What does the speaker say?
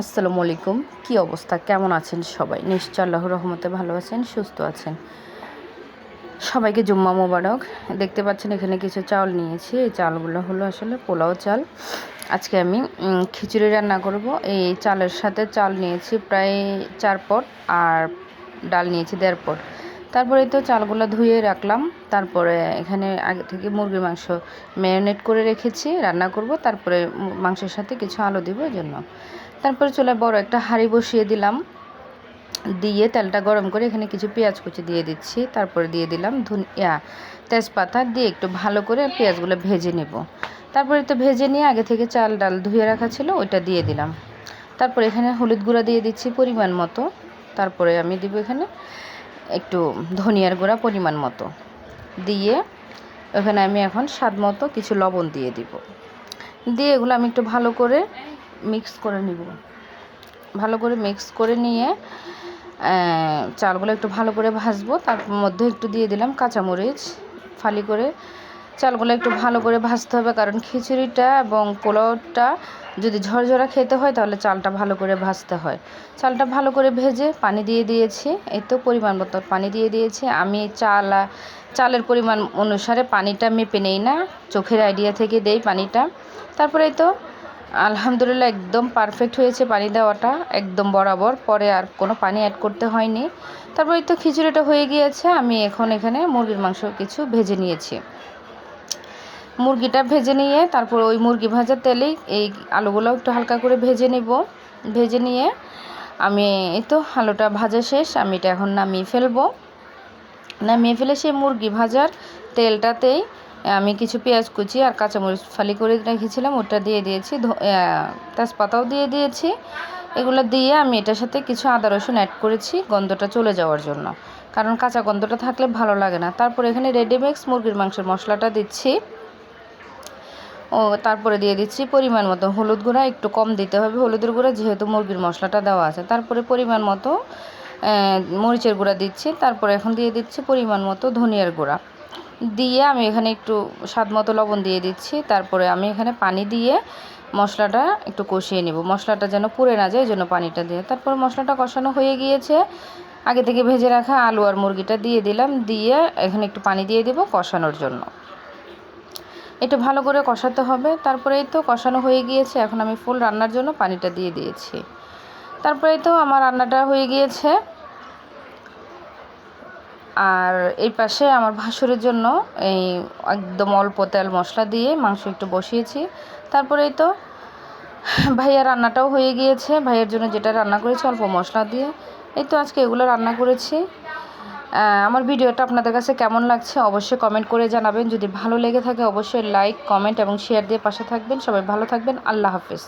আসসালামু আলাইকুম। কী অবস্থা, কেমন আছেন সবাই? নিশ্চয় আল্লাহর রহমতে ভালো আছেন, সুস্থ আছেন। সবাইকে জুম্মা মোবারক। দেখতে পাচ্ছেন এখানে কিছু চাল নিয়েছি। এই চালগুলো হলো আসলে পোলাও চাল। আজকে আমি খিচুড়ি রান্না করব। এই চালের সাথে চাল নিয়েছি প্রায় 4 পট, আর ডাল নিয়েছি 1.5 পট। তারপরে তো চালগুলো ধুয়ে রাখলাম। তারপরে এখানে আগে থেকে মুরগির মাংস ম্যারিনেট করে রেখেছি, রান্না করব। তারপরে মাংসের সাথে কিছু আলু দিব এই জন্য। তারপরে চুলায় বড় একটা হাঁড়ি বসিয়ে দিলাম, দিয়ে তেলটা গরম করে এখানে কিছু পেঁয়াজ কুচি দিয়ে দিচ্ছি। তারপরে দিয়ে দিলাম তেজপাতা দিয়ে একটু ভালো করে পেঁয়াজগুলো ভেজে নেব। তারপরে তো ভেজে নিয়ে আগে থেকে চাল ডাল ধুয়ে রাখা ছিল, ওইটা দিয়ে দিলাম। তারপরে এখানে হলুদ গুঁড়া দিয়ে দিচ্ছি পরিমাণ মতো। তারপরে আমি দিব এখানে একটু ধনিয়ার গুঁড়া পরিমাণ মতো দিয়ে, ওখানে আমি এখন স্বাদ মতো কিছু লবণ দিয়ে দিব। দিয়ে এগুলো আমি একটু ভালো করে মিক্স করে নিব। ভালো করে মিক্স করে নিয়ে চালগুলো একটু ভালো করে ভাজবো। তার মধ্যে একটু দিয়ে দিলাম কাঁচামরিচ ফালি করে। চালগুলো একটু ভালো করে ভাজতে হবে, কারণ খিচুড়িটা এবং পোলাওটা যদি ঝরঝরা খেতে হয় তাহলে চালটা ভালো করে ভাজতে হয়। চালটা ভালো করে ভেজে পানি দিয়ে দিয়েছি। এই তো পরিমাণ মতো পানি দিয়ে দিয়েছি। আমি চালের পরিমাণ অনুসারে পানিটা মেপে নেই না, চোখের আইডিয়া থেকে দেই পানিটা। তারপরে এই তো আলহামদুলিল্লাহ একদম পারফেক্ট হয়েছে পানি দেওয়াটা, একদম বরাবর। পরে আর কোনো পানি অ্যাড করতে হয়নি। তারপরে তো খিচুড়িটা হয়ে গিয়েছে। আমি এখন এখানে মুরগির মাংস কিছু ভেজে নিয়েছি। মুরগিটা ভেজে নিয়ে তারপর ওই মুরগি ভাজার তেলেই এই আলুগুলো একটু হালকা করে ভেজে নেব। ভেজে নিয়ে আমি এই তো আলুটা ভাজা শেষ, আমি এটা এখন নামিয়ে ফেলবো। নামিয়ে ফেলে সেই মুরগি ভাজার তেলটাতেই আমি কিছু পেঁয়াজ কুচি আর কাঁচামরিচ ফালি করে রেখেছিলাম, ওটা দিয়ে দিয়েছি। তেজপাতাও দিয়ে দিয়েছি। এগুলো দিয়ে আমি এটার সাথে কিছু আদা রসুন অ্যাড করেছি গন্ধটা চলে যাওয়ার জন্য, কারণ কাঁচা গন্ধটা থাকলে ভালো লাগে না। তারপর এখানে রেডিমিক্স মুরগির মাংসের মশলাটা দিচ্ছি। তারপরে দিয়ে দিচ্ছি পরিমাণ মতো হলুদ গুঁড়া, একটু কম দিতে হবে হলুদের গুঁড়া যেহেতু মুরগির মশলাটা দেওয়া আছে। তারপরে পরিমাণ মতো মরিচের গুঁড়া দিচ্ছি। তারপরে এখন দিয়ে দিচ্ছি পরিমাণ মতো ধনিয়ার গুঁড়া দিয়ে আমি এখানে একটু স্বাদ মতো লবণ দিয়ে দিচ্ছি। তারপরে আমি এখানে পানি দিয়ে মশলাটা একটু কষিয়ে নেব, মশলাটা যেন পুড়ে না যায়, এই জন্য পানিটা দিয়ে। তারপর মশলাটা কষানো হয়ে গিয়েছে। আগে থেকে ভেজে রাখা আলু আর মুরগিটা দিয়ে দিলাম, দিয়ে এখানে একটু পানি দিয়ে দেবো কষানোর জন্য। একটু ভালো করে কষাতে হবে। তারপরে এই তো কষানো হয়ে গিয়েছে। এখন আমি ফুল রান্নার জন্য পানিটা দিয়ে দিয়েছি। তারপরে তো আমার রান্নাটা হয়ে গিয়েছে। আর এই পাশে আমার ভাসুরের জন্য এই একদম অল্প তেল মশলা দিয়ে মাংস একটু বসিয়েছি। তারপরে এই তো ভাইয়ার রান্নাটাও হয়ে গিয়েছে। ভাইয়ের জন্য যেটা রান্না করেছি অল্প মশলা দিয়ে, এই তো আজকে এগুলো রান্না করেছি। আমার ভিডিওটা আপনাদের কাছে কেমন লাগছে অবশ্যই কমেন্ট করে জানাবেন। যদি ভালো লেগে থাকে অবশ্যই লাইক কমেন্ট এবং শেয়ার দিয়ে পাশে থাকবেন। সবাই ভালো থাকবেন। আল্লাহ হাফেজ।